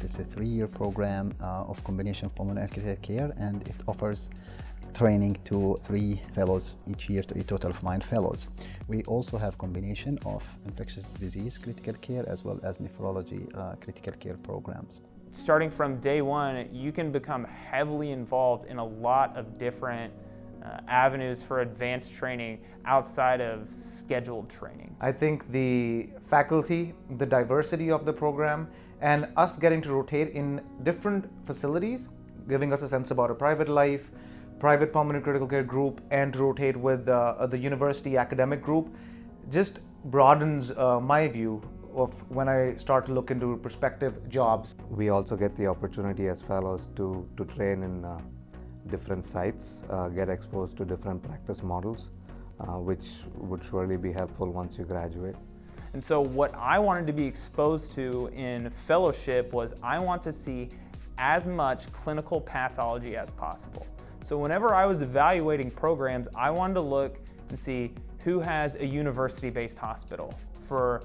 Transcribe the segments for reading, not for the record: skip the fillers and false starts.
It's a 3-year program of combination of pulmonary critical care, and it offers training to 3 fellows each year, to a total of 9 fellows. We also have combination of infectious disease critical care as well as nephrology critical care programs. Starting from day one, you can become heavily involved in a lot of different avenues for advanced training outside of scheduled training. I think the faculty, the diversity of the program, and us getting to rotate in different facilities, giving us a sense about a private life, private pulmonary critical care group, and to rotate with the university academic group, just broadens my view of when I start to look into prospective jobs. We also get the opportunity as fellows to train in different sites, get exposed to different practice models, which would surely be helpful once you graduate. And so what I wanted to be exposed to in fellowship was I want to see as much clinical pathology as possible. So whenever I was evaluating programs, I wanted to look and see who has a university-based hospital for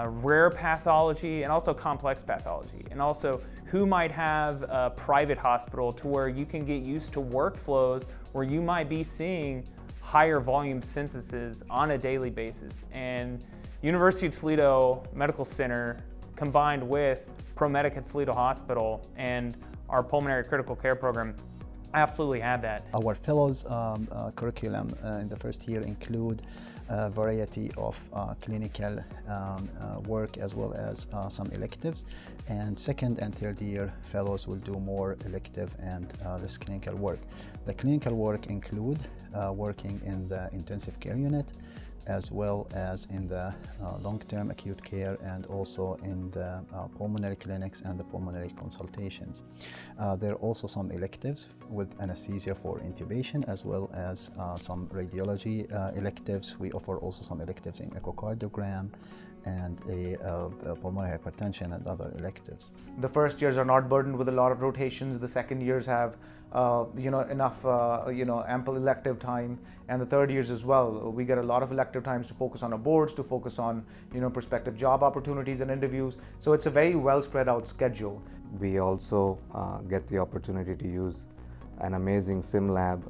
rare pathology and also complex pathology, and also who might have a private hospital to where you can get used to workflows where you might be seeing higher volume censuses on a daily basis. And University of Toledo Medical Center combined with ProMedic at Toledo Hospital and our pulmonary critical care program absolutely have that. Our fellows curriculum in the first year include a variety of clinical work as well as some electives, and second and third year fellows will do more elective and less clinical work. The clinical work include working in the intensive care unit as well as in the long-term acute care, and also in the pulmonary clinics and the pulmonary consultations. There are also some electives with anesthesia for intubation, as well as some radiology electives. We offer also some electives in echocardiogram and pulmonary hypertension and other electives. The first years are not burdened with a lot of rotations. The second years have enough ample elective time, and the third years as well. We get a lot of elective times to focus on our boards, to focus on prospective job opportunities and interviews. So it's a very well spread out schedule. We also get the opportunity to use an amazing sim lab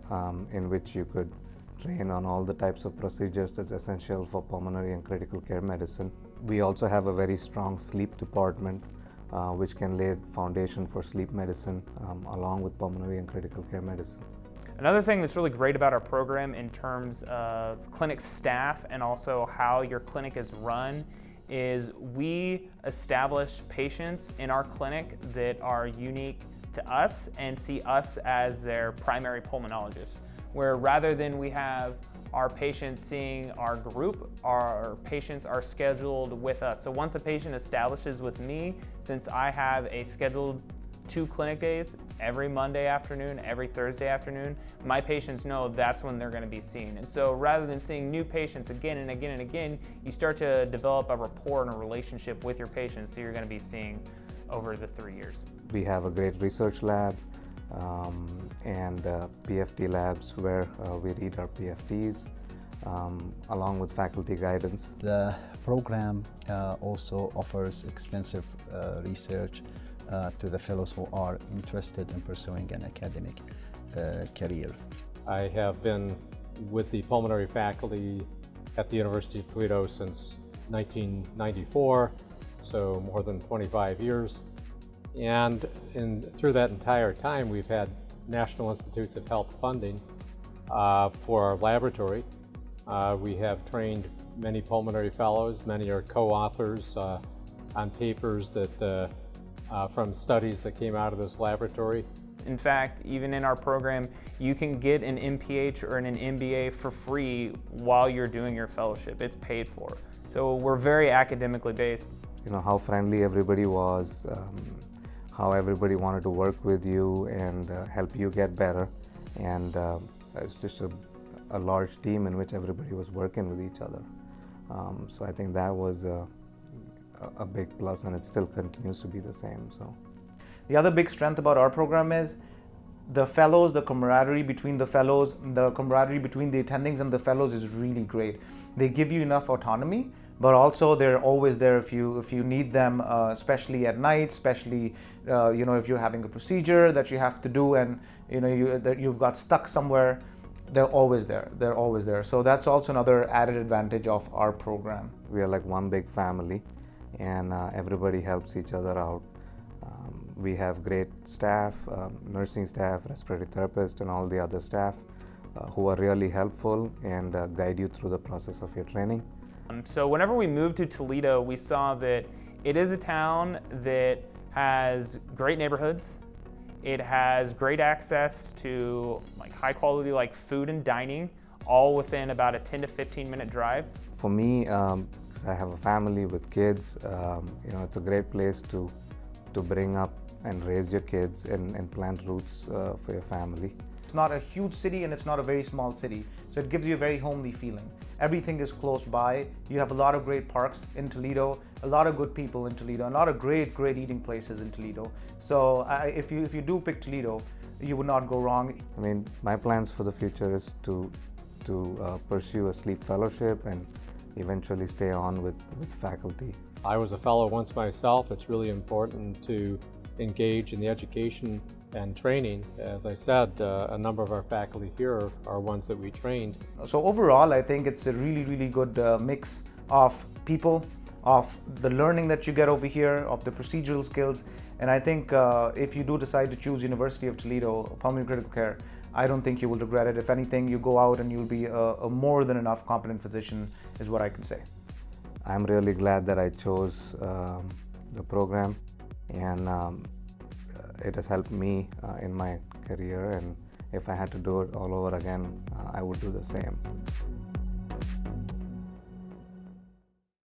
in which you could train on all the types of procedures that's essential for pulmonary and critical care medicine. We also have a very strong sleep department which can lay foundation for sleep medicine along with pulmonary and critical care medicine. Another thing that's really great about our program in terms of clinic staff and also how your clinic is run is we establish patients in our clinic that are unique to us and see us as their primary pulmonologist, where rather than we have our patients seeing our group, our patients are scheduled with us. So once a patient establishes with me, since I have a scheduled 2 clinic days, every Monday afternoon, every Thursday afternoon, my patients know that's when they're going to be seen. And so rather than seeing new patients again and again and again, you start to develop a rapport and a relationship with your patients that you're going to be seeing over the 3 years. We have a great research lab and PFT labs where we read our PFTs along with faculty guidance. The program also offers extensive research to the fellows who are interested in pursuing an academic career. I have been with the pulmonary faculty at the University of Toledo since 1994, so more than 25 years. And through that entire time, we've had National Institutes of Health funding for our laboratory. We have trained many pulmonary fellows. Many are co-authors on papers that from studies that came out of this laboratory. In fact, even in our program, you can get an MPH or an MBA for free while you're doing your fellowship. It's paid for. So we're very academically based. You know, how friendly everybody was, how everybody wanted to work with you and help you get better. And it's just a large team in which everybody was working with each other. So I think that was a big plus, and it still continues to be the same. So the other big strength about our program is the fellows, the camaraderie between the fellows, the camaraderie between the attendings and the fellows is really great. They give you enough autonomy but also they're always there if you need them, especially at night, especially if you're having a procedure that you have to do and that you've got stuck somewhere. They're always there. They're always there. So that's also another added advantage of our program. We are like one big family, and everybody helps each other out. We have great staff, nursing staff, respiratory therapists, and all the other staff who are really helpful and guide you through the process of your training. So whenever we moved to Toledo, we saw that it is a town that has great neighborhoods. It has great access to high quality food and dining, all within about a 10 to 15 minute drive. For me, because I have a family with kids, it's a great place to bring up and raise your kids and plant roots for your family. It's not a huge city and it's not a very small city, so it gives you a very homely feeling. Everything is close by. You have a lot of great parks in Toledo, a lot of good people in Toledo, and a lot of great eating places in Toledo. So if you do pick Toledo, you would not go wrong. I mean, my plans for the future is to pursue a sleep fellowship and eventually stay on with faculty. I was a fellow once myself. It's really important to engage in the education and training. As I said, a number of our faculty here are ones that we trained. So overall, I think it's a really good mix of people, of the learning that you get over here, of the procedural skills. And I think if you do decide to choose University of Toledo Pulmonary Critical Care, I don't think you will regret it. If anything, you go out and you'll be a more than enough competent physician, is what I can say. I'm really glad that I chose the program, and it has helped me in my career, and if I had to do it all over again, I would do the same.